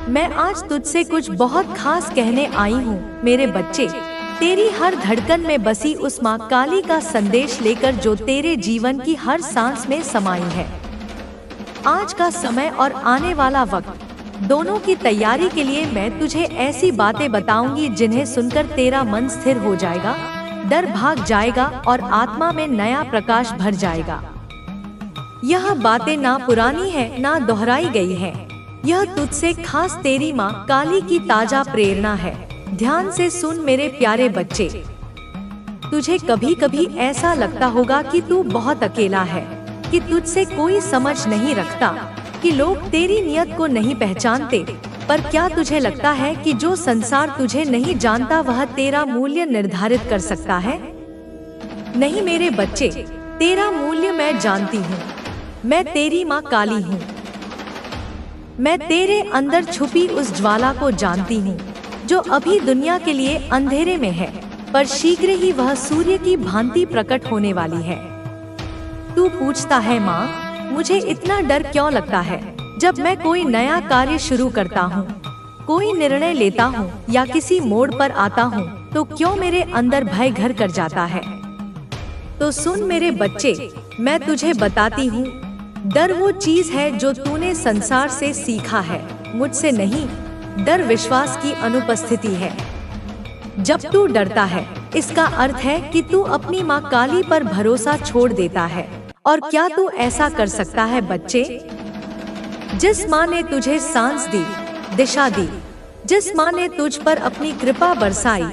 मैं आज तुझसे कुछ बहुत खास कहने आई हूँ मेरे बच्चे। तेरी हर धड़कन में बसी उस माँ काली का संदेश लेकर जो तेरे जीवन की हर सांस में समाई है। आज का समय और आने वाला वक्त दोनों की तैयारी के लिए मैं तुझे ऐसी बातें बताऊंगी जिन्हें सुनकर तेरा मन स्थिर हो जाएगा, डर भाग जाएगा और आत्मा में नया प्रकाश भर जाएगा। यह बातें ना पुरानी है ना दोहराई गई है। यह तुझसे खास तेरी माँ काली की ताजा प्रेरणा है। ध्यान से सुन मेरे प्यारे बच्चे। तुझे कभी कभी ऐसा लगता होगा कि तू बहुत अकेला है, कि तुझसे कोई समझ नहीं रखता, कि लोग तेरी नियत को नहीं पहचानते। पर क्या तुझे लगता है कि जो संसार तुझे नहीं जानता वह तेरा मूल्य निर्धारित कर सकता है? नहीं मेरे बच्चे, तेरा मूल्य मैं जानती हूँ। मैं तेरी माँ काली हूँ। मैं तेरे अंदर छुपी उस ज्वाला को जानती हूँ जो अभी दुनिया के लिए अंधेरे में है, पर शीघ्र ही वह सूर्य की भांति प्रकट होने वाली है। तू पूछता है माँ, मुझे इतना डर क्यों लगता है जब मैं कोई नया कार्य शुरू करता हूँ, कोई निर्णय लेता हूँ या किसी मोड़ पर आता हूँ तो क्यों मेरे अंदर भय घर कर जाता है? तो सुन मेरे बच्चे, मैं तुझे बताती हूँ, डर वो चीज है जो तूने संसार से सीखा है, मुझसे नहीं। डर विश्वास की अनुपस्थिति है। जब तू डरता है इसका अर्थ है कि तू अपनी माँ काली पर भरोसा छोड़ देता है। और क्या तू ऐसा कर सकता है बच्चे? जिस माँ ने तुझे सांस दी, दिशा दी, जिस माँ ने तुझ पर अपनी कृपा बरसाई,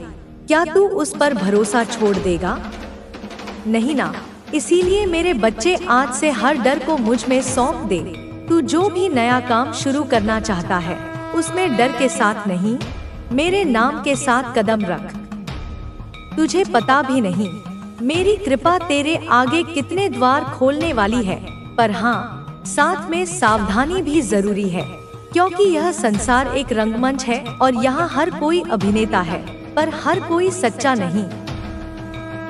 क्या तू उस पर भरोसा छोड़ देगा? नहीं ना। इसीलिए मेरे बच्चे, आज से हर डर को मुझ में सौंप दे। तू जो भी नया काम शुरू करना चाहता है उसमें डर के साथ नहीं, मेरे नाम के साथ कदम रख। तुझे पता भी नहीं मेरी कृपा तेरे आगे कितने द्वार खोलने वाली है। पर हाँ, साथ में सावधानी भी जरूरी है, क्योंकि यह संसार एक रंगमंच है और यहाँ हर कोई अभिनेता है, पर हर कोई सच्चा नहीं।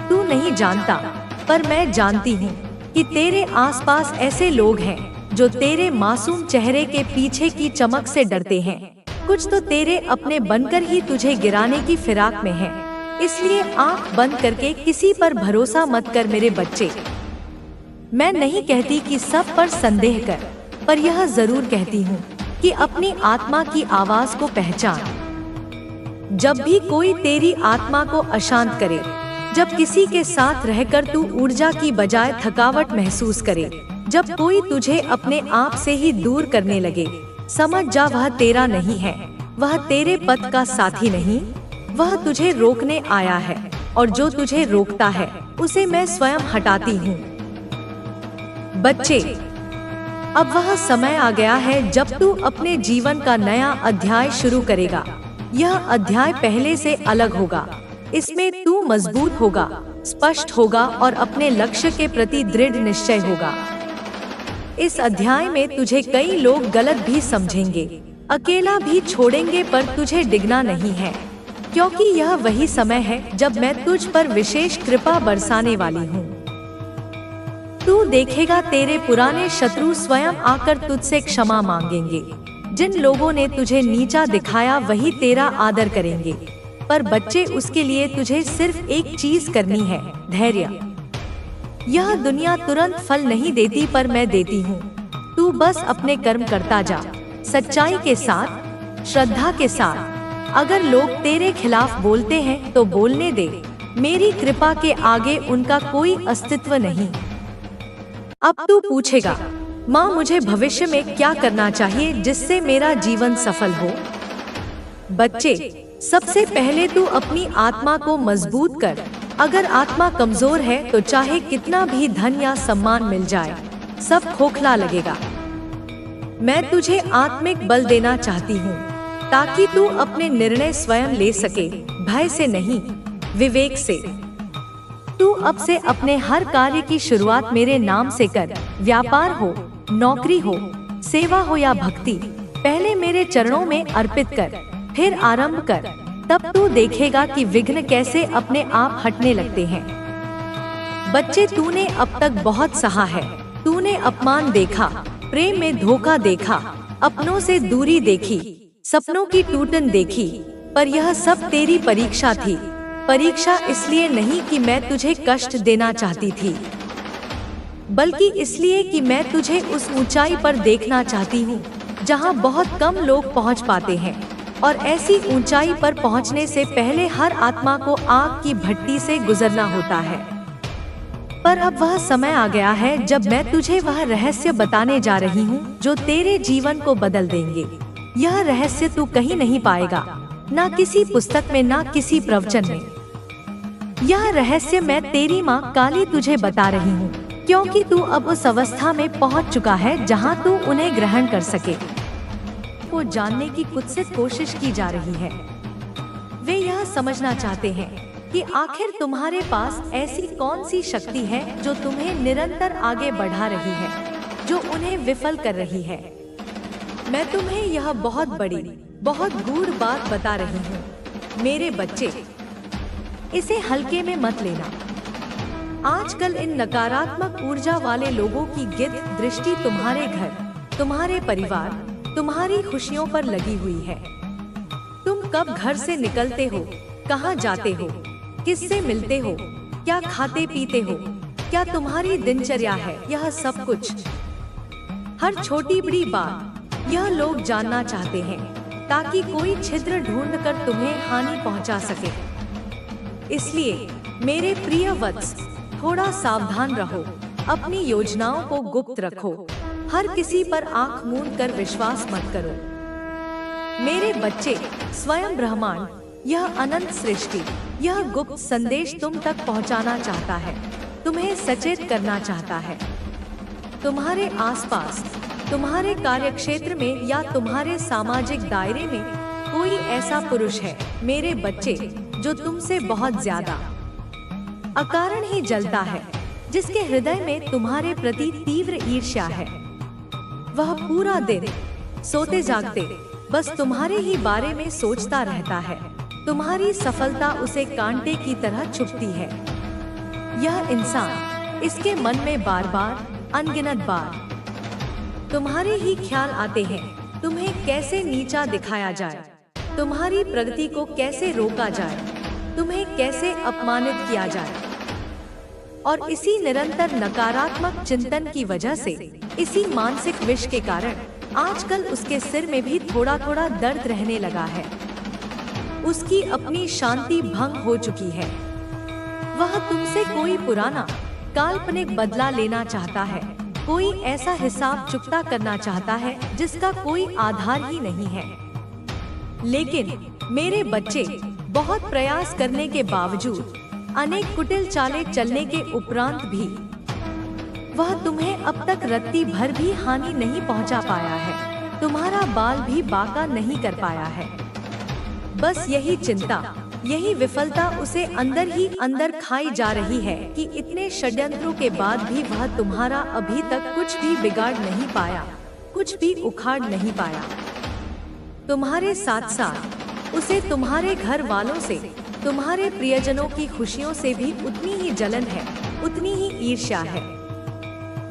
तू नहीं जानता, पर मैं जानती हूँ कि तेरे आसपास ऐसे लोग हैं जो तेरे मासूम चेहरे के पीछे की चमक से डरते हैं। कुछ तो तेरे अपने बनकर ही तुझे गिराने की फिराक में हैं। इसलिए आंख बंद करके किसी पर भरोसा मत कर मेरे बच्चे। मैं नहीं कहती कि सब पर संदेह कर, पर यह जरूर कहती हूँ कि अपनी आत्मा की आवाज को पहचान। जब भी कोई तेरी आत्मा को अशांत करे, जब किसी के साथ रहकर तू ऊर्जा की बजाय थकावट महसूस करे, जब कोई तुझे अपने आप से ही दूर करने लगे, समझ जा वह तेरा नहीं है, वह तेरे पथ का साथी नहीं, वह तुझे रोकने आया है। और जो तुझे रोकता है उसे मैं स्वयं हटाती हूँ। बच्चे, अब वह समय आ गया है जब तू अपने जीवन का नया अध्याय शुरू करेगा। यह अध्याय पहले से अलग होगा। इसमें तू मजबूत होगा, स्पष्ट होगा और अपने लक्ष्य के प्रति दृढ़ निश्चय होगा। इस अध्याय में तुझे कई लोग गलत भी समझेंगे, अकेला भी छोड़ेंगे, पर तुझे डिगना नहीं है, क्योंकि यह वही समय है जब मैं तुझ पर विशेष कृपा बरसाने वाली हूँ। तू देखेगा तेरे पुराने शत्रु स्वयं आकर तुझसे क्षमा मांगेंगे। जिन लोगों ने तुझे नीचा दिखाया वही तेरा आदर करेंगे। पर बच्चे, उसके लिए तुझे सिर्फ एक चीज करनी है, धैर्य। यह दुनिया तुरंत फल नहीं देती, पर मैं देती हूँ। तू बस अपने कर्म करता जा, सच्चाई के साथ, श्रद्धा के साथ। अगर लोग तेरे खिलाफ बोलते हैं तो बोलने दे, मेरी कृपा के आगे उनका कोई अस्तित्व नहीं। अब तू पूछेगा, माँ मुझे भविष्य में क्या करना चाहिए जिससे मेरा जीवन सफल हो? बच्चे, सबसे पहले तू अपनी आत्मा को मजबूत कर। अगर आत्मा कमजोर है तो चाहे कितना भी धन या सम्मान मिल जाए, सब खोखला लगेगा। मैं तुझे आत्मिक बल देना चाहती हूँ ताकि तू अपने निर्णय स्वयं ले सके, भय से नहीं, विवेक से। तू अब से अपने हर कार्य की शुरुआत मेरे नाम से कर। व्यापार हो, नौकरी हो, सेवा हो या भक्ति, पहले मेरे चरणों में अर्पित कर, फिर आरंभ कर। तब तू देखेगा कि विघ्न कैसे अपने आप हटने लगते हैं। बच्चे, तूने अब तक बहुत सहा है। तूने अपमान देखा, प्रेम में धोखा देखा, अपनों से दूरी देखी, सपनों की टूटन देखी, पर यह सब तेरी परीक्षा थी। परीक्षा इसलिए नहीं कि मैं तुझे कष्ट देना चाहती थी, बल्कि इसलिए कि मैं तुझे उस ऊंचाई पर देखना चाहती हूँ जहाँ बहुत कम लोग पहुँच पाते हैं। और ऐसी ऊंचाई पर पहुँचने से पहले हर आत्मा को आग की भट्टी से गुजरना होता है। पर अब वह समय आ गया है जब मैं तुझे वह रहस्य बताने जा रही हूँ जो तेरे जीवन को बदल देंगे। यह रहस्य तू कहीं नहीं पाएगा, ना किसी पुस्तक में, ना किसी प्रवचन में। यह रहस्य मैं तेरी माँ काली तुझे बता रही हूँ, क्योंकि तू अब उस अवस्था में पहुँच चुका है जहाँ तू उन्हें ग्रहण कर सके। वो जानने की कुत्सित कोशिश की जा रही है। वे यह समझना चाहते हैं कि आखिर तुम्हारे पास ऐसी कौन सी शक्ति है जो तुम्हें निरंतर आगे बढ़ा रही है, जो उन्हें विफल कर रही है। मैं तुम्हें यह बहुत बड़ी, बहुत गूढ़ बात बता रही हूँ मेरे बच्चे, इसे हल्के में मत लेना। आजकल इन नकारात्मक ऊर्जा वाले लोगों की गिद्ध दृष्टि तुम्हारे घर, तुम्हारे परिवार, तुम्हारी खुशियों पर लगी हुई है। तुम कब घर से निकलते हो, कहाँ जाते हो, किससे मिलते हो, क्या खाते पीते हो, क्या तुम्हारी दिनचर्या है, यह सब कुछ, हर छोटी बड़ी बात यह लोग जानना चाहते हैं ताकि कोई छिद्र ढूंढकर तुम्हें हानि पहुंचा सके। इसलिए मेरे प्रिय वत्स, थोड़ा सावधान रहो, अपनी योजनाओं को गुप्त रखो, हर किसी पर आंख मूंद कर विश्वास मत करो। मेरे बच्चे, स्वयं ब्रह्मांड, यह अनंत सृष्टि, यह गुप्त संदेश तुम तक पहुंचाना चाहता है, तुम्हें सचेत करना चाहता है। तुम्हारे आसपास, तुम्हारे कार्यक्षेत्र में या तुम्हारे सामाजिक दायरे में कोई ऐसा पुरुष है मेरे बच्चे जो तुमसे बहुत ज्यादा अकारण ही जलता है, जिसके हृदय में तुम्हारे प्रति तीव्र ईर्ष्या है। वह पूरा दिन सोते जागते बस तुम्हारे ही बारे में सोचता रहता है। तुम्हारी सफलता उसे कांटे की तरह चुभती है। यह इंसान, इसके मन में बार बार, अनगिनत बार तुम्हारे ही ख्याल आते हैं, तुम्हें कैसे नीचा दिखाया जाए, तुम्हारी प्रगति को कैसे रोका जाए, तुम्हें कैसे अपमानित किया जाए। और इसी निरंतर नकारात्मक चिंतन की वजह से, इसी मानसिक विष के कारण आजकल उसके सिर में भी थोड़ा थोड़ा दर्द रहने लगा है। उसकी अपनी शांति भंग हो चुकी है। वह तुमसे कोई पुराना काल्पनिक बदला लेना चाहता है, कोई ऐसा हिसाब चुकता करना चाहता है जिसका कोई आधार ही नहीं है। लेकिन मेरे बच्चे, बहुत प्रयास करने के बावजूद, अनेक कुटिल चालें चलने के उपरांत भी वह तुम्हें अब तक रत्ती भर भी हानि नहीं पहुंचा पाया है, तुम्हारा बाल भी बांका नहीं कर पाया है। बस यही चिंता, यही विफलता उसे अंदर ही अंदर खाई जा रही है कि इतने षड्यंत्रों के बाद भी वह तुम्हारा अभी तक कुछ भी बिगाड़ नहीं पाया, कुछ भी उखाड़ नहीं पाया। तुम्हारे साथ साथ उसे तुम्हारे घर वालों से, तुम्हारे प्रियजनों की खुशियों से भी उतनी ही जलन है, उतनी ही ईर्ष्या है।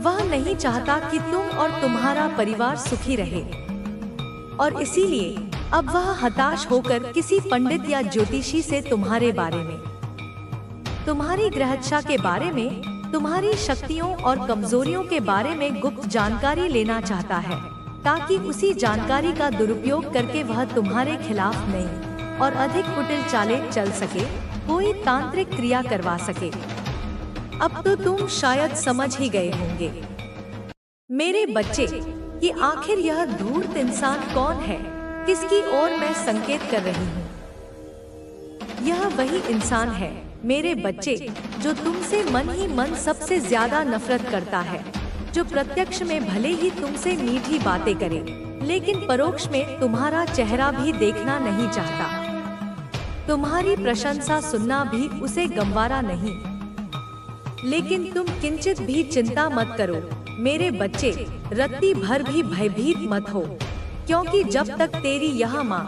वह नहीं चाहता कि तुम और तुम्हारा परिवार सुखी रहे, और इसीलिए अब वह हताश होकर किसी पंडित या ज्योतिषी से तुम्हारे बारे में, तुम्हारी ग्रहदशा के बारे में, तुम्हारी शक्तियों और कमजोरियों के बारे में गुप्त जानकारी लेना चाहता है, ताकि उसी जानकारी का दुरुपयोग करके वह तुम्हारे खिलाफ नई और अधिक कुटिल चालें चल सके, कोई तांत्रिक क्रिया करवा सके। अब तो तुम शायद समझ ही गए होंगे मेरे बच्चे कि आखिर यह धूर्त इंसान कौन है, किसकी ओर मैं संकेत कर रही हूँ। यह वही इंसान है मेरे बच्चे जो तुमसे मन ही मन सबसे ज्यादा नफरत करता है, जो प्रत्यक्ष में भले ही तुमसे मीठी बातें करे, लेकिन परोक्ष में तुम्हारा चेहरा भी देखना नहीं चाहता। तुम्हारी प्रशंसा सुनना भी उसे गंवारा नहीं। लेकिन तुम किंचित भी चिंता मत करो मेरे बच्चे, रत्ती भर भी भयभीत मत हो, क्योंकि जब तक तेरी यह माँ,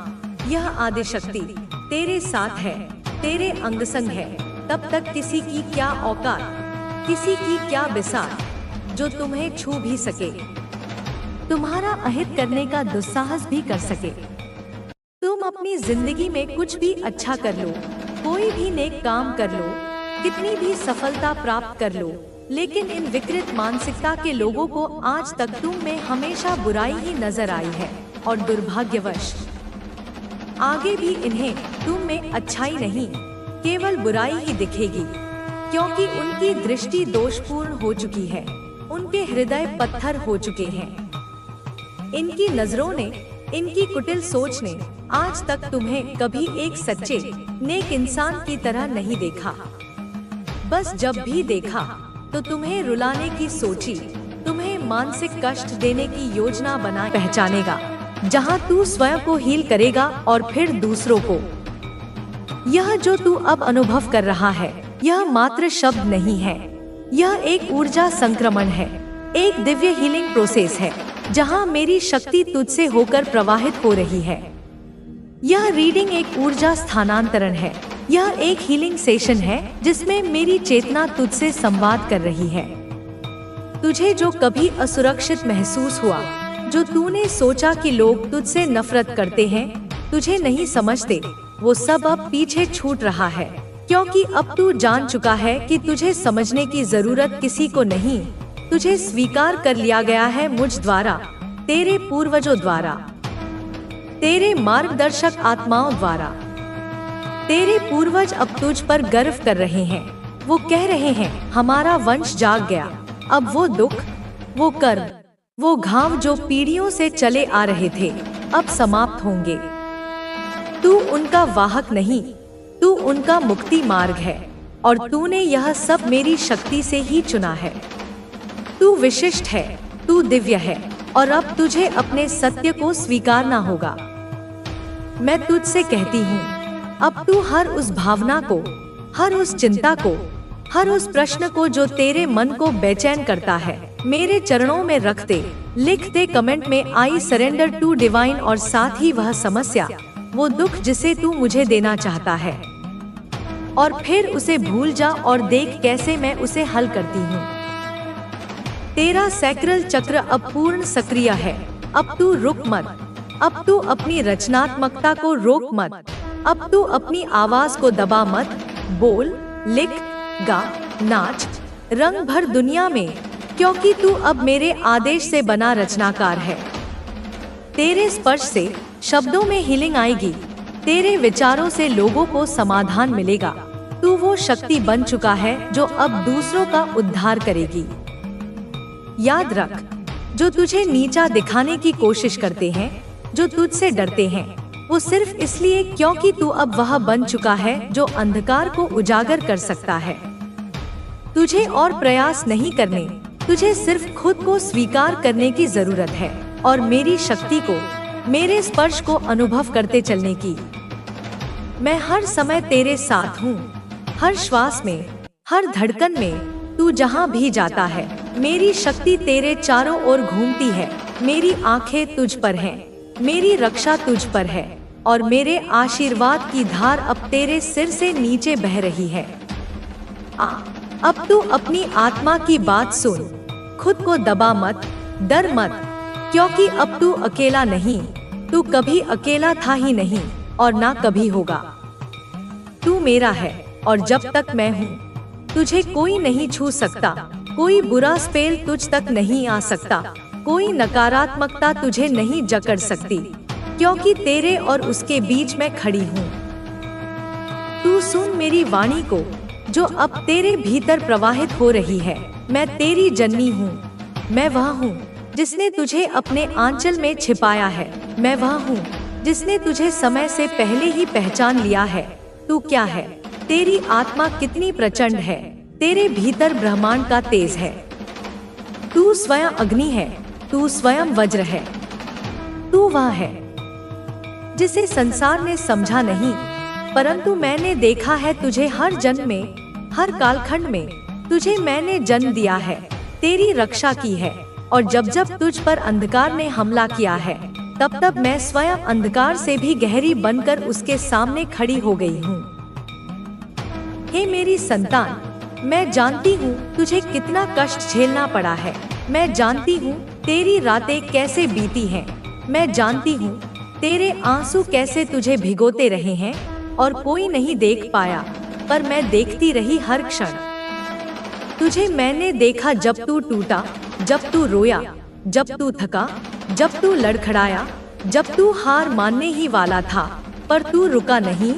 यह आदिशक्ति तेरे साथ है, तेरे अंगसंग है, तब तक किसी की क्या औकात, किसी की क्या बिसात जो तुम्हें छू भी सके, तुम्हारा अहित करने का दुस्साहस भी कर सके। अपनी जिंदगी में कुछ भी अच्छा कर लो, कोई भी नेक काम कर लो, कितनी भी सफलता प्राप्त कर लो, लेकिन इन विकृत मानसिकता के लोगों को आज तक तुम में हमेशा बुराई ही नजर आई है और दुर्भाग्यवश आगे भी इन्हें तुम में अच्छाई नहीं, केवल बुराई ही दिखेगी, क्योंकि उनकी दृष्टि दोषपूर्ण हो चुकी है, उनके हृदय पत्थर हो चुके हैं। इनकी नजरों ने, इनकी कुटिल सोच ने आज तक तुम्हें कभी एक सच्चे नेक इंसान की तरह नहीं देखा। बस जब भी देखा तो तुम्हें रुलाने की सोची, तुम्हें मानसिक कष्ट देने की योजना बना पहचानेगा, जहां तू स्वयं को हील करेगा और फिर दूसरों को। यह जो तू अब अनुभव कर रहा है, यह मात्र शब्द नहीं है, यह एक ऊर्जा संक्रमण है, एक दिव्य हीलिंग प्रोसेस है, जहां मेरी शक्ति तुझसे होकर प्रवाहित हो रही है। यह रीडिंग एक ऊर्जा स्थानांतरण है, यह एक हीलिंग सेशन है जिसमें मेरी चेतना तुझसे संवाद कर रही है। तुझे जो कभी असुरक्षित महसूस हुआ, जो तूने सोचा कि लोग तुझसे नफरत करते हैं, तुझे नहीं समझते, वो सब अब पीछे छूट रहा है, क्योंकि अब तू जान चुका है कि तुझे समझने की जरूरत किसी को नहीं। तुझे स्वीकार कर लिया गया है मुझ द्वारा, तेरे पूर्वजों द्वारा, तेरे मार्गदर्शक आत्माओं द्वारा। तेरे पूर्वज अब तुझ पर गर्व कर रहे हैं, वो कह रहे हैं हमारा वंश जाग गया। अब वो दुख, वो कर्म, वो घाव जो पीढ़ियों से चले आ रहे थे, अब समाप्त होंगे। तू उनका वाहक नहीं, तू उनका मुक्ति मार्ग है, और तूने यह सब मेरी शक्ति से ही चुना है। तू विशिष्ट है, तू दिव्य है, और अब तुझे अपने सत्य को स्वीकारना होगा। मैं तुझसे कहती हूँ, अब तू हर उस भावना को, हर उस चिंता को, हर उस प्रश्न को जो तेरे मन को बेचैन करता है, मेरे चरणों में रख दे। लिख दे कमेंट में आई सरेंडर टू डिवाइन, और साथ ही वह समस्या, वो दुख जिसे तू मुझे देना चाहता है, और फिर उसे भूल जा और देख कैसे मैं उसे हल करती हूँ। तेरा सैक्रल चक्र अब पूर्ण सक्रिय है। अब तू रुक मत, अब तू अपनी रचनात्मकता को रोक मत, अब तू अपनी आवाज को दबा मत। बोल, लिख, गा, नाच, रंग भर दुनिया में, क्योंकि तू अब मेरे आदेश से बना रचनाकार है। तेरे स्पर्श से शब्दों में हीलिंग आएगी, तेरे विचारों से लोगों को समाधान मिलेगा। तू वो शक्ति बन चुका है जो अब दूसरों का उद्धार करेगी। याद रख, जो तुझे नीचा दिखाने की कोशिश करते हैं, जो तुझसे डरते हैं, वो सिर्फ इसलिए क्योंकि तू अब वह बन चुका है जो अंधकार को उजागर कर सकता है। तुझे और प्रयास नहीं करने, तुझे सिर्फ खुद को स्वीकार करने की जरूरत है, और मेरी शक्ति को, मेरे स्पर्श को अनुभव करते चलने की। मैं हर समय तेरे साथ हूँ, हर श्वास में, हर धड़कन में। तू जहाँ भी जाता है, मेरी शक्ति तेरे चारों ओर घूमती है। मेरी आंखें तुझ पर हैं, मेरी रक्षा तुझ पर है, और मेरे आशीर्वाद की धार अब तेरे सिर से नीचे बह रही है। अब तू अपनी आत्मा की बात सुन, खुद को दबा मत, डर मत, क्योंकि अब तू अकेला नहीं, तू कभी अकेला था ही नहीं, और ना कभी होगा। तू मेरा है, और जब तक मैं हूँ, तुझे कोई नहीं छू सकता, कोई बुरा स्पेल तुझ तक नहीं आ सकता, कोई नकारात्मकता तुझे नहीं जकड़ सकती, क्योंकि तेरे और उसके बीच मैं खड़ी हूँ। तू सुन मेरी वाणी को, जो अब तेरे भीतर प्रवाहित हो रही है। मैं तेरी जननी हूँ, मैं वह हूँ जिसने तुझे अपने आंचल में छिपाया है। मैं वह हूँ जिसने तुझे समय से पहले ही पहचान लिया है। तू क्या है, तेरी आत्मा कितनी प्रचंड है, तेरे भीतर ब्रह्मांड का तेज है। तू स्वयं अग्नि है, तू स्वयं वज्र है, तू वह है जिसे संसार ने समझा नहीं, परंतु मैंने देखा है तुझे हर जन्म में, हर कालखंड में। तुझे मैंने जन्म दिया है, तेरी रक्षा की है, और जब जब तुझ पर अंधकार ने हमला किया है, तब तब मैं स्वयं अंधकार से भी गहरी बनकर उसके सामने खड़ी हो गई हूँ। हे मेरी संतान, मैं जानती हूँ तुझे कितना कष्ट झेलना पड़ा है। मैं जानती हूँ तेरी रातें कैसे बीती हैं। मैं जानती हूँ तेरे आंसू कैसे तुझे भिगोते रहे हैं और कोई नहीं देख पाया, पर मैं देखती रही हर क्षण। तुझे मैंने देखा जब तू टूटा, जब तू रोया, जब तू थका, जब तू लड़खड़ाया, जब तू हार मानने ही वाला था, पर तू रुका नहीं,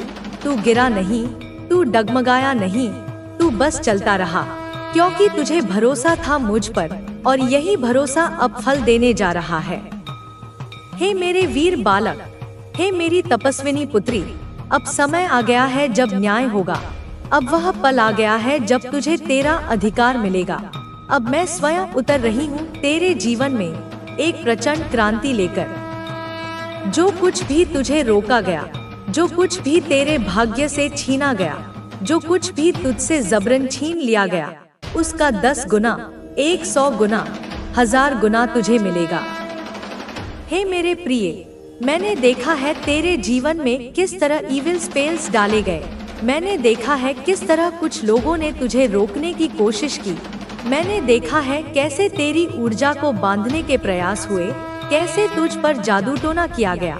तू गिरा नहीं, तू डगमगाया नहीं, तू बस चलता रहा, क्योंकि तुझे भरोसा था मुझ पर, और यही भरोसा अब फल देने जा रहा है। हे मेरे वीर बालक, हे मेरी तपस्विनी पुत्री, अब समय आ गया है जब न्याय होगा। अब वह पल आ गया है जब तुझे तेरा अधिकार मिलेगा। अब मैं स्वयं उतर रही हूँ तेरे जीवन में एक प्रचंड क्रांति लेकर। जो कुछ भी तुझे रोका गया, जो कुछ भी तेरे भाग्य से छीना गया, जो कुछ भी तुझसे जबरन छीन लिया गया, उसका 10 गुना, 100 गुना, 1000 गुना तुझे मिलेगा। हे मेरे प्रिय, मैंने देखा है तेरे जीवन में किस तरह इविल स्पेल्स डाले गए। मैंने देखा है किस तरह कुछ लोगों ने तुझे रोकने की कोशिश की। मैंने देखा है कैसे तेरी ऊर्जा को बांधने के प्रयास हुए, कैसे तुझ पर जादू टोना किया गया,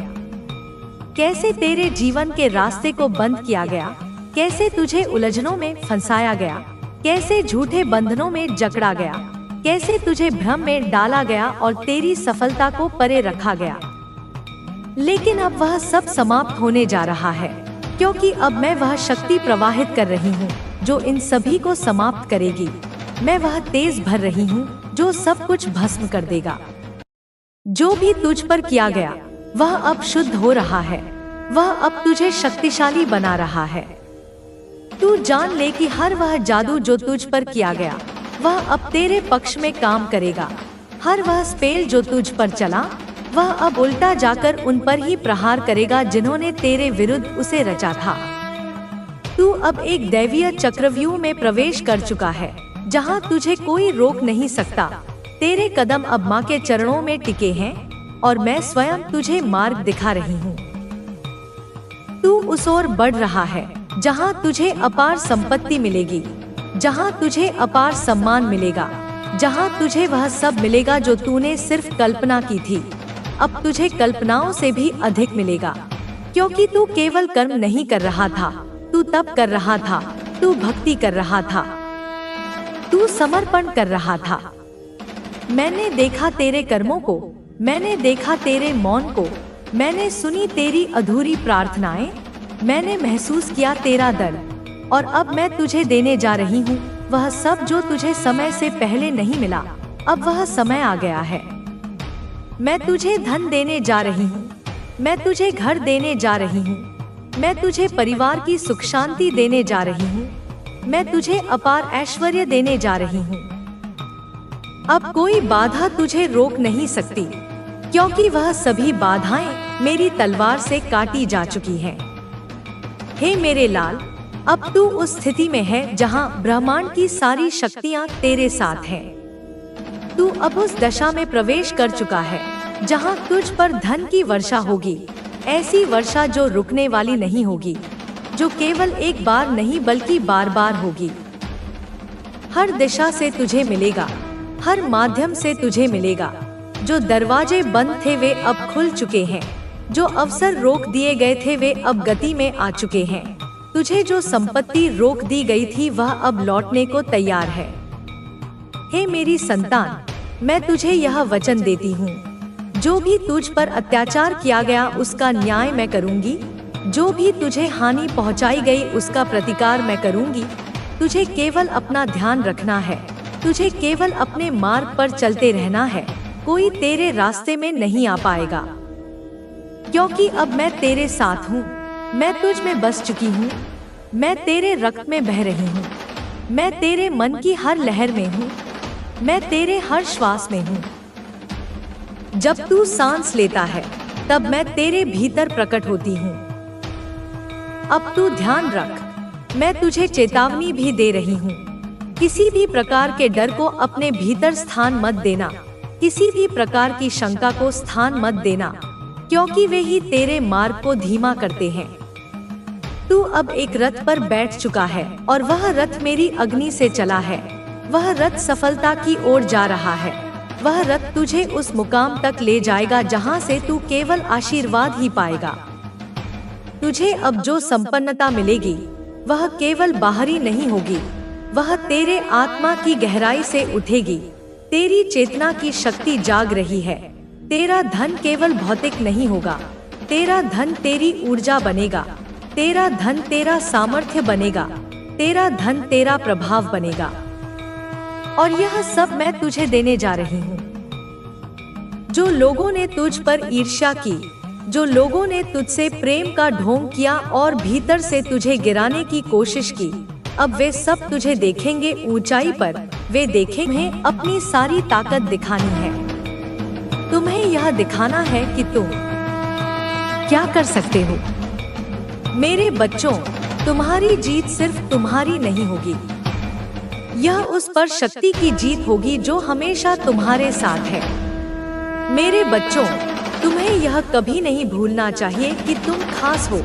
कैसे तेरे जीवन के रास्ते को बंद किया गया, कैसे तुझे उलझनों में फंसाया गया, कैसे झूठे बंधनों में जकड़ा गया, कैसे तुझे भ्रम में डाला गया और तेरी सफलता को परे रखा गया। लेकिन अब वह सब समाप्त होने जा रहा है, क्योंकि अब मैं वह शक्ति प्रवाहित कर रही हूँ जो इन सभी को समाप्त करेगी। मैं वह तेज भर रही हूँ जो सब कुछ भस्म कर देगा। जो भी तुझ पर किया गया वह अब शुद्ध हो रहा है, वह अब तुझे शक्तिशाली बना रहा है। तू जान ले कि हर वह जादू जो तुझ पर किया गया वह अब तेरे पक्ष में काम करेगा। हर वह स्पेल जो तुझ पर चला वह अब उल्टा जाकर उन पर ही प्रहार करेगा जिन्होंने तेरे विरुद्ध उसे रचा था। तू अब एक दैवीय चक्रव्यूह में प्रवेश कर चुका है, जहां तुझे कोई रोक नहीं सकता। तेरे कदम अब माँ के चरणों में टिके हैं और मैं स्वयं तुझे मार्ग दिखा रही हूँ। तू उस ओर बढ़ रहा है जहां तुझे अपार संपत्ति मिलेगी, जहां तुझे अपार सम्मान मिलेगा, जहां तुझे वह सब मिलेगा जो तूने सिर्फ कल्पना की थी। अब तुझे कल्पनाओं से भी अधिक मिलेगा, क्योंकि तू केवल कर्म नहीं कर रहा था, तू तप कर रहा था, तू भक्ति कर रहा था, तू समर्पण कर रहा था। मैंने देखा तेरे कर्मों को, मैंने देखा तेरे मौन को, मैंने सुनी तेरी अधूरी प्रार्थनाएं, मैंने महसूस किया तेरा दर्द, और अब मैं तुझे देने जा रही हूँ वह सब जो तुझे समय से पहले नहीं मिला। अब वह समय आ गया है। मैं तुझे धन देने जा रही हूँ, मैं तुझे घर देने जा रही हूँ, मैं तुझे परिवार की सुख शांति देने जा रही हूँ, मैं तुझे अपार ऐश्वर्य देने जा रही हूँ। अब कोई बाधा तुझे रोक नहीं सकती, क्योंकि वह सभी बाधाएं मेरी तलवार से काटी जा चुकी हैं। हे मेरे लाल, अब तू उस स्थिति में है जहां ब्रह्मांड की सारी शक्तियां तेरे साथ हैं। तू अब उस दशा में प्रवेश कर चुका है जहां तुझ पर धन की वर्षा होगी, ऐसी वर्षा जो रुकने वाली नहीं होगी, जो केवल एक बार नहीं बल्कि बार बार होगी। हर दिशा से तुझे मिलेगा, हर माध्यम से तुझे मिलेगा। जो दरवाजे बंद थे वे अब खुल चुके हैं, जो अवसर रोक दिए गए थे वे अब गति में आ चुके हैं। तुझे जो संपत्ति रोक दी गई थी वह अब लौटने को तैयार है। हे मेरी संतान, मैं तुझे यह वचन देती हूँ, जो भी तुझ पर अत्याचार किया गया उसका न्याय मैं करूँगी, जो भी तुझे हानि पहुँचाई गई उसका प्रतिकार मैं करूँगी। तुझे केवल अपना ध्यान रखना है, तुझे केवल अपने मार्ग पर चलते रहना है। कोई तेरे रास्ते में नहीं आ पाएगा, क्योंकि अब मैं तेरे साथ हूँ। मैं तुझ में बस चुकी हूँ, मैं तेरे रक्त में बह रही हूँ, मैं तेरे मन की हर लहर में हूँ, मैं तेरे हर श्वास में हूँ। जब तू सांस लेता है तब मैं तेरे भीतर प्रकट होती हूँ। अब तू ध्यान रख, मैं तुझे चेतावनी भी दे रही हूँ। किसी भी प्रकार के डर को अपने भीतर स्थान मत देना, किसी भी प्रकार की शंका को स्थान मत देना, क्योंकि वे ही तेरे मार्ग को धीमा करते हैं। तू अब एक रथ पर बैठ चुका है और वह रथ मेरी अग्नि से चला है। वह रथ सफलता की ओर जा रहा है। वह रथ तुझे उस मुकाम तक ले जाएगा जहां से तू केवल आशीर्वाद ही पाएगा। तुझे अब जो संपन्नता मिलेगी वह केवल बाहरी नहीं होगी, वह तेरे आत्मा की गहराई से उठेगी। तेरी चेतना की शक्ति जाग रही है। तेरा धन केवल भौतिक नहीं होगा, तेरा धन तेरी ऊर्जा बनेगा, तेरा धन तेरा सामर्थ्य बनेगा, तेरा धन तेरा प्रभाव बनेगा। और यह सब मैं तुझे देने जा रही हूँ। जो लोगों ने तुझ पर ईर्ष्या की, जो लोगों ने तुझसे प्रेम का ढोंग किया और भीतर से तुझे गिराने की कोशिश की, अब वे सब तुझे देखेंगे ऊंचाई पर। वे देखेंगे अपनी सारी ताकत दिखानी है। तुम्हें यह दिखाना है कि तुम क्या कर सकते हो। मेरे बच्चों, तुम्हारी जीत सिर्फ तुम्हारी नहीं होगी, यह उस पर शक्ति की जीत होगी जो हमेशा तुम्हारे साथ है। मेरे बच्चों, तुम्हें यह कभी नहीं भूलना चाहिए कि तुम खास हो।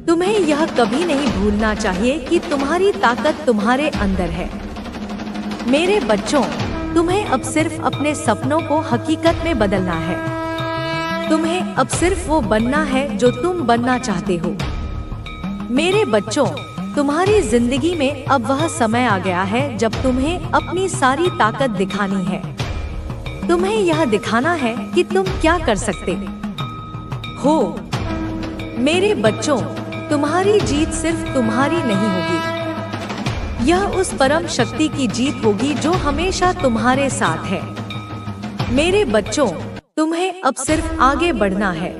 तुम्हें यह कभी नहीं भूलना चाहिए कि तुम्हारी ताकत तुम्हारे अंदर है। मेरे बच्चों, तुम्हें अब सिर्फ अपने सपनों को हकीकत में बदलना है। तुम्हें अब सिर्फ वो बनना है जो तुम बनना चाहते हो। मेरे बच्चों, तुम्हारी जिंदगी में अब वह समय आ गया है जब तुम्हें अपनी सारी ताकत दिखानी है। तुम्हें यह दिखाना है कि तुम क्या कर सकते हो। मेरे बच्चों, तुम्हारी जीत सिर्फ तुम्हारी नहीं होगी, यह उस परम शक्ति की जीत होगी जो हमेशा तुम्हारे साथ है। मेरे बच्चों, तुम्हें अब सिर्फ आगे बढ़ना है।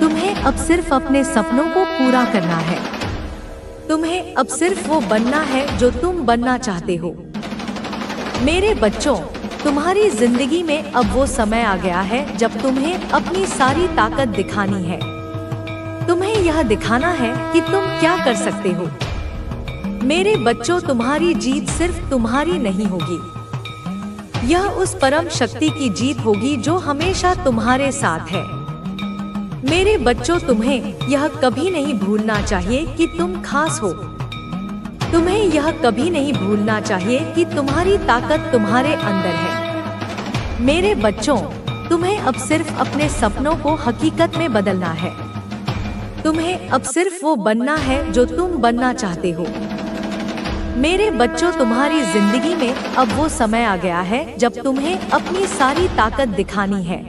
तुम्हें अब सिर्फ अपने सपनों को पूरा करना है। तुम्हें अब सिर्फ वो बनना है जो तुम बनना चाहते हो। मेरे बच्चों, तुम्हारी जिंदगी में अब वो समय आ गया है जब तुम्हें अपनी सारी ताकत दिखानी है। तुम्हें यह दिखाना है कि तुम क्या कर सकते हो। मेरे बच्चों, तुम्हारी जीत सिर्फ तुम्हारी नहीं होगी, यह उस परम शक्ति की जीत होगी जो हमेशा तुम्हारे साथ है। मेरे बच्चों, तुम्हें यह कभी नहीं भूलना चाहिए कि तुम खास हो। तुम्हें यह कभी नहीं भूलना चाहिए कि तुम्हारी ताकत तुम्हारे अंदर है। मेरे बच्चों, तुम्हें अब सिर्फ अपने सपनों को हकीकत में बदलना है। तुम्हें अब सिर्फ वो बनना है जो तुम बनना चाहते हो। मेरे बच्चों, तुम्हारी जिंदगी में अब वो समय आ गया है जब तुम्हें अपनी सारी ताकत दिखानी है।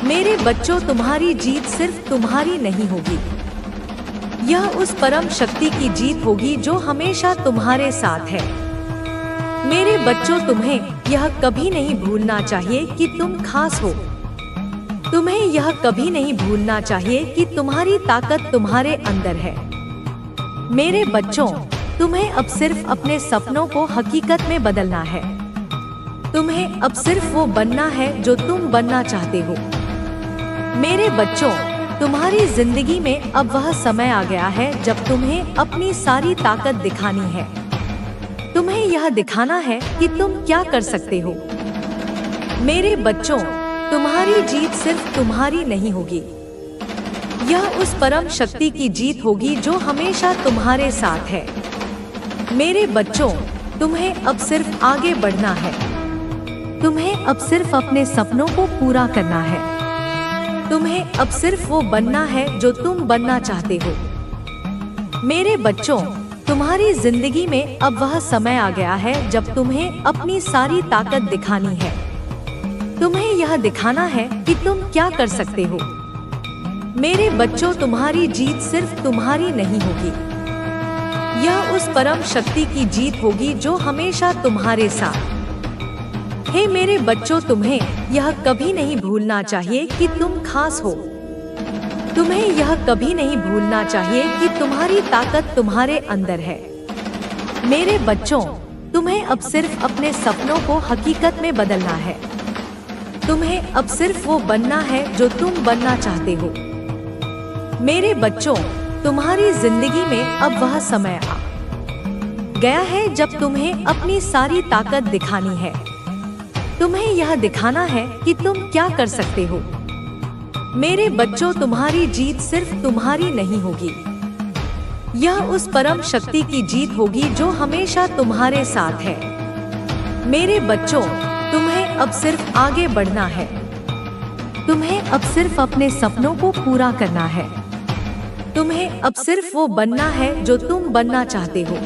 मेरे बच्चों, तुम्हारी जीत सिर्फ तुम्हारी नहीं होगी, यह उस परम शक्ति की जीत होगी जो हमेशा तुम्हारे साथ है। मेरे बच्चों, तुम्हें यह कभी नहीं भूलना चाहिए कि तुम खास हो। तुम्हें यह कभी नहीं भूलना चाहिए कि तुम्हारी ताकत तुम्हारे अंदर है। मेरे बच्चों, तुम्हें अब सिर्फ अपने सपनों को हकीकत में बदलना है। तुम्हें अब सिर्फ वो बनना है जो तुम बनना चाहते हो। मेरे बच्चों, तुम्हारी जिंदगी में अब वह समय आ गया है जब तुम्हें अपनी सारी ताकत दिखानी है। तुम्हें यह दिखाना है कि तुम क्या कर सकते हो। मेरे बच्चों, तुम्हारी जीत सिर्फ तुम्हारी नहीं होगी, यह उस परम शक्ति की जीत होगी जो हमेशा तुम्हारे साथ है। मेरे बच्चों, तुम्हें अब सिर्फ आगे बढ़ना है। तुम्हें अब सिर्फ अपने सपनों को पूरा करना है। तुम्हें अब सिर्फ वो बनना है जो तुम बनना चाहते हो। मेरे बच्चों, तुम्हारी जिंदगी में अब वह समय आ गया है जब तुम्हें अपनी सारी ताकत दिखानी है। तुम्हें यह दिखाना है कि तुम क्या कर सकते हो। मेरे बच्चों, तुम्हारी जीत सिर्फ तुम्हारी नहीं होगी, यह उस परम शक्ति की जीत होगी जो हमेशा तुम्हारे साथ। हे मेरे बच्चों, तुम्हें यह कभी नहीं भूलना चाहिए कि तुम खास हो। तुम्हें यह कभी नहीं भूलना चाहिए कि तुम्हारी ताकत तुम्हारे अंदर है। मेरे बच्चों, तुम्हें अब सिर्फ अपने सपनों को हकीकत में बदलना है। तुम्हें अब सिर्फ वो बनना है जो तुम बनना चाहते हो। मेरे बच्चों, तुम्हारी जिंदगी में अब वह समय आ गया है जब तुम्हें अपनी सारी ताकत दिखानी है। तुम्हें यह दिखाना है कि तुम क्या कर सकते हो। मेरे बच्चों, तुम्हारी जीत सिर्फ तुम्हारी नहीं होगी, यह उस परम शक्ति की जीत होगी जो हमेशा तुम्हारे साथ है। मेरे बच्चों, तुम्हें अब सिर्फ आगे बढ़ना है। तुम्हें अब सिर्फ अपने सपनों को पूरा करना है। तुम्हें अब सिर्फ वो बनना है जो तुम बनना चाहते हो।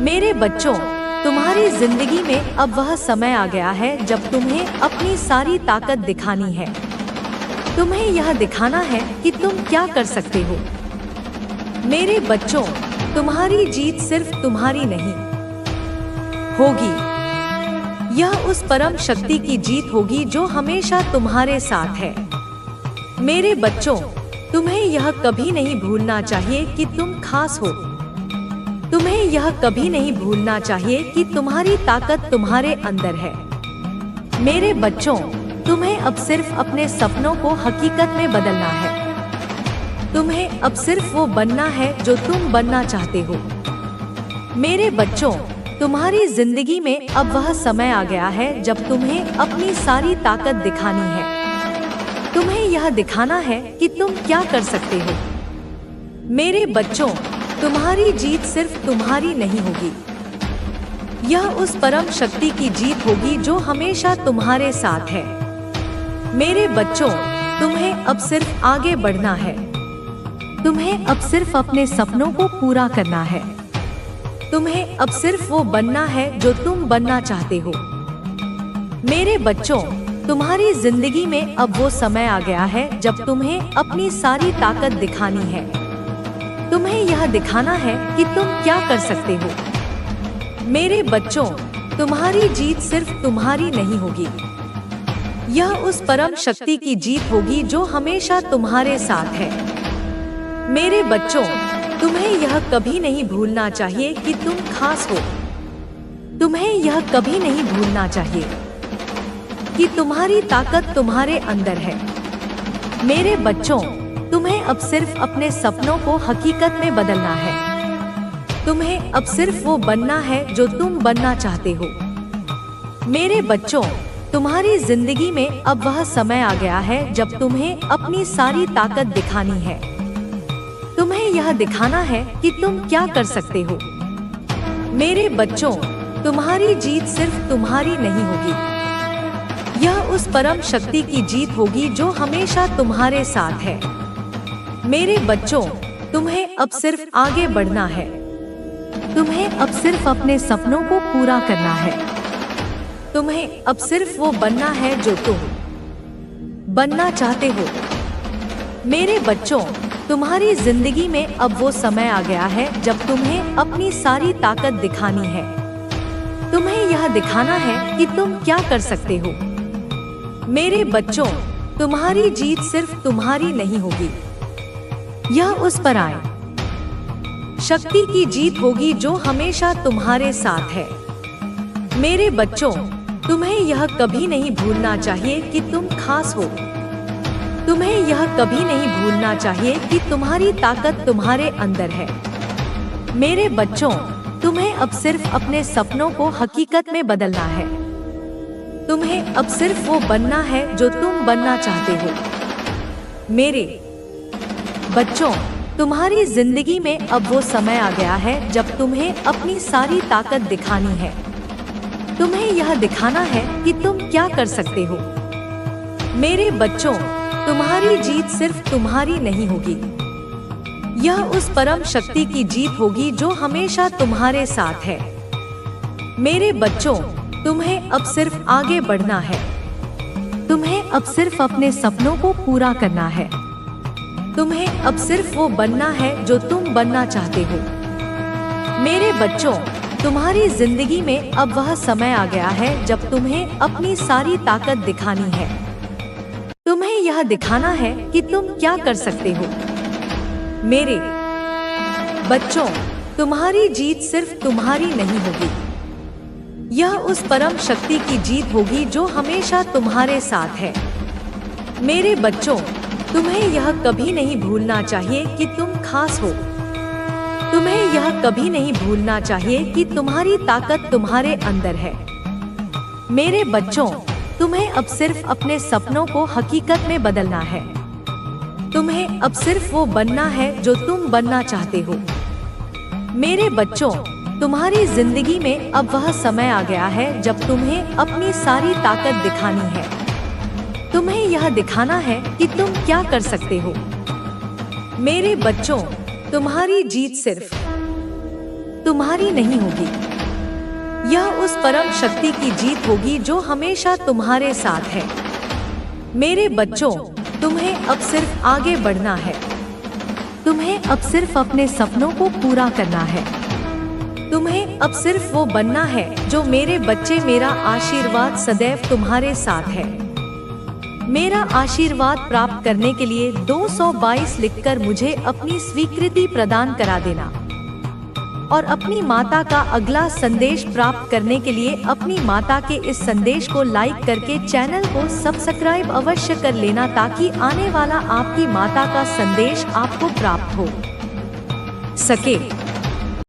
मेरे बच्चों, तुम्हारी जिंदगी में अब वह समय आ गया है जब तुम्हें अपनी सारी ताकत दिखानी है। तुम्हें यह दिखाना है कि तुम क्या कर सकते हो। मेरे बच्चों, तुम्हारी जीत सिर्फ तुम्हारी नहीं होगी, यह उस परम शक्ति की जीत होगी जो हमेशा तुम्हारे साथ है। मेरे बच्चों, तुम्हें यह कभी नहीं भूलना चाहिए कि तुम खास हो। तुम्हें यह कभी नहीं भूलना चाहिए कि तुम्हारी ताकत तुम्हारे अंदर है। मेरे बच्चों, तुम्हें अब सिर्फ अपने सपनों को हकीकत में बदलना है। तुम्हें अब सिर्फ वो बनना है जो तुम बनना चाहते हो। मेरे बच्चों, तुम्हारी जिंदगी में अब वह समय आ गया है जब तुम्हें अपनी सारी ताकत दिखानी है। तुम्हें यह दिखाना है कि तुम क्या कर सकते हो। मेरे बच्चों, तुम्हारी जीत सिर्फ तुम्हारी नहीं होगी, यह उस परम शक्ति की जीत होगी जो हमेशा तुम्हारे साथ है। मेरे बच्चों, तुम्हें अब सिर्फ आगे बढ़ना है। तुम्हें अब सिर्फ अपने सपनों को पूरा करना है। तुम्हें अब सिर्फ वो बनना है जो तुम बनना चाहते हो। मेरे बच्चों, तुम्हारी जिंदगी में अब वो समय आ गया है जब तुम्हें अपनी सारी ताकत दिखानी है। तुम्हें यह दिखाना है कि तुम क्या कर सकते हो। मेरे बच्चों, तुम्हारी जीत सिर्फ तुम्हारी नहीं होगी, यह उस परम शक्ति की जीत होगी जो हमेशा तुम्हारे साथ है। मेरे बच्चों, तुम्हें यह कभी नहीं भूलना चाहिए कि तुम खास हो। तुम्हें यह कभी नहीं भूलना चाहिए कि तुम्हारी ताकत तुम्हारे अंदर है। मेरे बच्चों, तुम्हें अब सिर्फ अपने सपनों को हकीकत में बदलना है। तुम्हें अब सिर्फ वो बनना है जो तुम बनना चाहते हो। मेरे बच्चों, तुम्हारी जिंदगी में अब वह समय आ गया है जब तुम्हें अपनी सारी ताकत दिखानी है। तुम्हें यह दिखाना है कि तुम क्या कर सकते हो। मेरे बच्चों, तुम्हारी जीत सिर्फ तुम्हारी नहीं होगी, यह उस परम शक्ति की जीत होगी जो हमेशा तुम्हारे साथ है। मेरे बच्चों, तुम्हें अब सिर्फ आगे बढ़ना है। तुम्हें अब सिर्फ अपने सपनों को पूरा करना है। तुम्हें अब सिर्फ वो बनना है जो तुम बनना चाहते हो। मेरे बच्चों, तुम्हारी जिंदगी में अब वो समय आ गया है जब तुम्हें अपनी सारी ताकत दिखानी है। तुम्हें यह दिखाना है कि तुम क्या कर सकते हो। मेरे बच्चों, तुम्हारी जीत सिर्फ तुम्हारी नहीं होगी, यह उस पराई शक्ति की जीत होगी जो हमेशा तुम्हारे साथ है। मेरे बच्चों, तुम्हें यह कभी नहीं भूलना चाहिए कि तुम खास हो। तुम्हें यह कभी नहीं भूलना चाहिए कि तुम्हारी ताकत तुम्हारे अंदर है। मेरे बच्चों, तुम्हें अब सिर्फ अपने सपनों को हकीकत में बदलना है। तुम्हें अब सिर्फ वो बनना है जो तुम बनना चाहते हो। मेरे बच्चों, तुम्हारी जिंदगी में अब वो समय आ गया है जब तुम्हें अपनी सारी ताकत दिखानी है। तुम्हें यह दिखाना है कि तुम क्या कर सकते हो। मेरे बच्चों, तुम्हारी जीत सिर्फ तुम्हारी नहीं होगी, यह उस परम शक्ति की जीत होगी जो हमेशा तुम्हारे साथ है। मेरे बच्चों, तुम्हें अब सिर्फ आगे बढ़ना है। तुम्हें अब सिर्फ अपने सपनों को पूरा करना है। तुम्हें अब सिर्फ वो बनना है जो तुम बनना चाहते हो। मेरे बच्चों, तुम्हारी जिंदगी में अब वह समय आ गया है जब तुम्हें अपनी सारी ताकत दिखानी है। तुम्हें यह दिखाना है कि तुम क्या कर सकते हो। मेरे बच्चों, तुम्हारी जीत सिर्फ तुम्हारी नहीं होगी, यह उस परम शक्ति की जीत होगी जो हमेशा तुम्हारे साथ है। मेरे बच्चों, तुम्हें यह कभी नहीं भूलना चाहिए कि तुम खास हो। तुम्हें यह कभी नहीं भूलना चाहिए कि तुम्हारी ताकत तुम्हारे अंदर है। मेरे बच्चों, तुम्हें अब सिर्फ अपने सपनों को हकीकत में बदलना है। तुम्हें अब सिर्फ वो बनना है जो तुम बनना चाहते हो। मेरे बच्चों, तुम्हारी जिंदगी में अब वह समय आ गया है जब तुम्हें अपनी सारी ताकत दिखानी है। तुम्हें यह दिखाना है कि तुम क्या कर सकते हो। मेरे बच्चों, तुम्हारी जीत सिर्फ तुम्हारी नहीं होगी, यह उस परम शक्ति की जीत होगी जो हमेशा तुम्हारे साथ है। मेरे बच्चों, तुम्हें अब सिर्फ आगे बढ़ना है। तुम्हें अब सिर्फ अपने सपनों को पूरा करना है। तुम्हें अब सिर्फ वो बनना है जो मेरे बच्चे, मेरा आशीर्वाद सदैव तुम्हारे साथ है। मेरा आशीर्वाद प्राप्त करने के लिए 222 लिखकर मुझे अपनी स्वीकृति प्रदान करा देना। और अपनी माता का अगला संदेश प्राप्त करने के लिए अपनी माता के इस संदेश को लाइक करके चैनल को सब्सक्राइब अवश्य कर लेना, ताकि आने वाला आपकी माता का संदेश आपको प्राप्त हो सके।